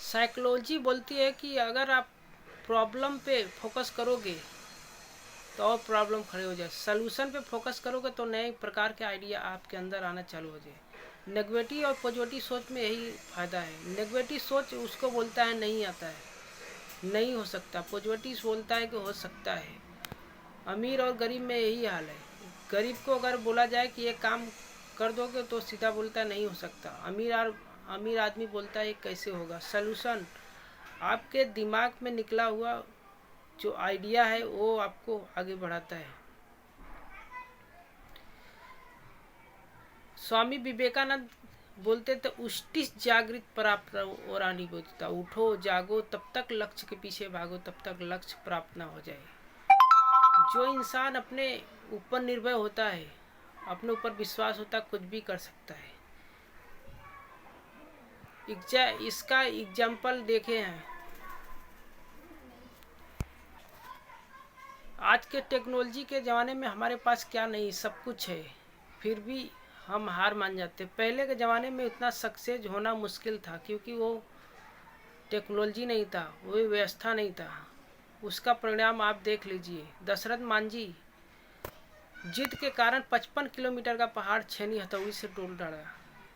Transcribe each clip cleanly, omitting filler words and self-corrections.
Psychology बोलती है कि अगर आप प्रॉब्लम पे फोकस करोगे तो और प्रॉब्लम खड़े हो जाए, सलूशन पे फोकस करोगे तो नए प्रकार के आइडिया आपके अंदर आना चालू हो जाए। नेगेटिव और पॉजिटिव सोच में यही फायदा है। नेगेटिव सोच उसको बोलता है नहीं आता है, नहीं हो सकता। पॉजिटिव बोलता है कि हो सकता है। अमीर और गरीब में यही हाल है। गरीब को अगर बोला जाए कि ये काम कर दोगे तो सीधा बोलता है नहीं हो सकता। अमीर आदमी बोलता है ये कैसे होगा। सलूशन आपके दिमाग में निकला हुआ जो आइडिया है वो आपको आगे बढ़ाता है। स्वामी विवेकानंद बोलते थे उष्टि जागृत प्राप्त और आनी बोलता, उठो जागो तब तक लक्ष्य के पीछे भागो तब तक लक्ष्य प्राप्त ना हो जाए। जो इंसान अपने ऊपर निर्भर होता है, अपने ऊपर विश्वास होता है, कुछ भी कर सकता है। इसका एग्जाम्पल देखे हैं। आज के टेक्नोलॉजी के ज़माने में हमारे पास क्या नहीं, सब कुछ है, फिर भी हम हार मान जाते। पहले के ज़माने में उतना सक्सेस होना मुश्किल था क्योंकि वो टेक्नोलॉजी नहीं था, वो व्यवस्था नहीं था। उसका परिणाम आप देख लीजिए। दशरथ मांझी जिद के कारण 55 किलोमीटर का पहाड़ छेनी हथौड़ी से तोड़ डाला।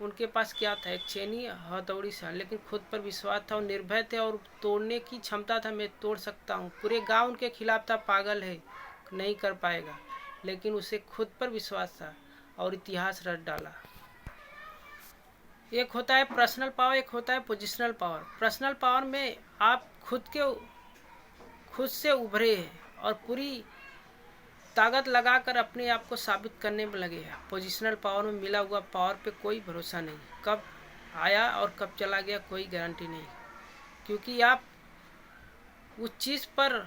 उनके पास क्या था? एक छेनी हथौड़ी से, लेकिन खुद पर विश्वास था और निर्भय थे और तोड़ने की क्षमता था। मैं तोड़ सकता हूँ। पूरे गांव उनके खिलाफ था, पागल है, नहीं कर पाएगा, लेकिन उसे खुद पर विश्वास था और इतिहास रच डाला। एक होता है पर्सनल पावर, एक होता है पोजिशनल पावर। पर्सनल पावर में आप खुद से उभरे हैं और पूरी ताकत लगाकर अपने आप को साबित करने में लगे हैं। पोजिशनल पावर में मिला हुआ पावर पे कोई भरोसा नहीं, कब आया और कब चला गया कोई गारंटी नहीं, क्योंकि आप उस चीज़ पर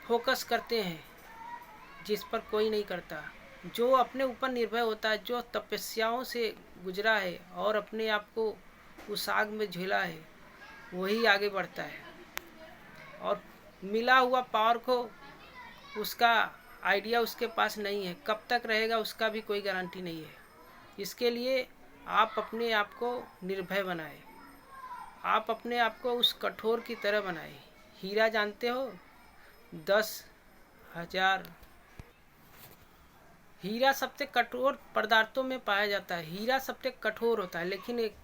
फोकस करते हैं जिस पर कोई नहीं करता। जो अपने ऊपर निर्भर होता है, जो तपस्याओं से गुजरा है और अपने आप को उस आग में झेला है, वही आगे बढ़ता है। और मिला हुआ पावर को, उसका आइडिया उसके पास नहीं है, कब तक रहेगा उसका भी कोई गारंटी नहीं है। इसके लिए आप अपने आप को निर्भय बनाएं, आप अपने आप को उस कठोर की तरह बनाएं। हीरा जानते हो, 10,000 हीरा सबसे कठोर पदार्थों में पाया जाता है। हीरा सबसे कठोर होता है, लेकिन एक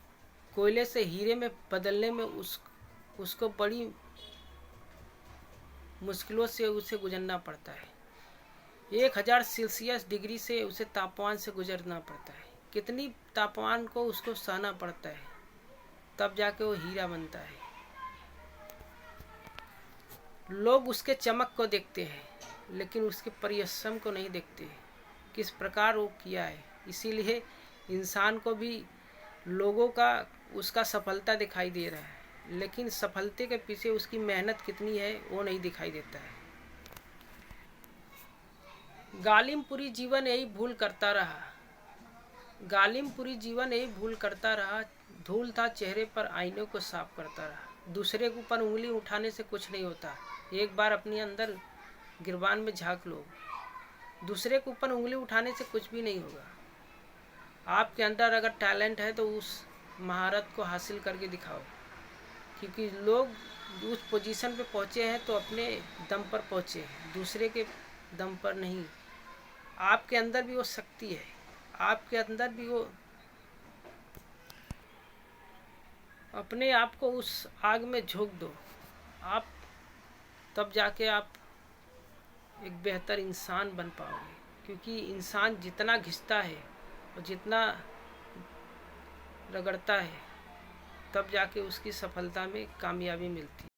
कोयले से हीरे में बदलने में उसको बड़ी मुश्किलों से उसे गुजरना पड़ता है। 1000 सेल्सियस डिग्री से उसे तापमान से गुजरना पड़ता है। कितनी तापमान को उसको सहना पड़ता है, तब जाके वो हीरा बनता है। लोग उसके चमक को देखते हैं लेकिन उसके परिश्रम को नहीं देखते, किस प्रकार वो किया है। इसीलिए इंसान को भी लोगों का उसका सफलता दिखाई दे रहा है, लेकिन सफलते के पीछे उसकी मेहनत कितनी है वो नहीं दिखाई देता है। गालिम पूरी जीवन यही भूल करता रहा, गालिम पूरी जीवन यही भूल करता रहा। धूल था चेहरे पर, आईने को साफ करता रहा। दूसरे के ऊपर उंगली उठाने से कुछ नहीं होता, एक बार अपने अंदर गिरबान में झांक लो। दूसरे के ऊपर उंगली उठाने से कुछ भी नहीं होगा। आपके अंदर अगर टैलेंट है तो उस महारत को हासिल करके दिखाओ, क्योंकि लोग उस पोजीशन पे पहुँचे हैं तो अपने दम पर पहुँचे हैं, दूसरे के दम पर नहीं। आपके अंदर भी वो शक्ति है, आपके अंदर भी वो, अपने आप को उस आग में झोंक दो आप, तब जाके आप एक बेहतर इंसान बन पाओगे। क्योंकि इंसान जितना घिसता है और जितना रगड़ता है, तब जाके उसकी सफलता में कामयाबी मिलती है।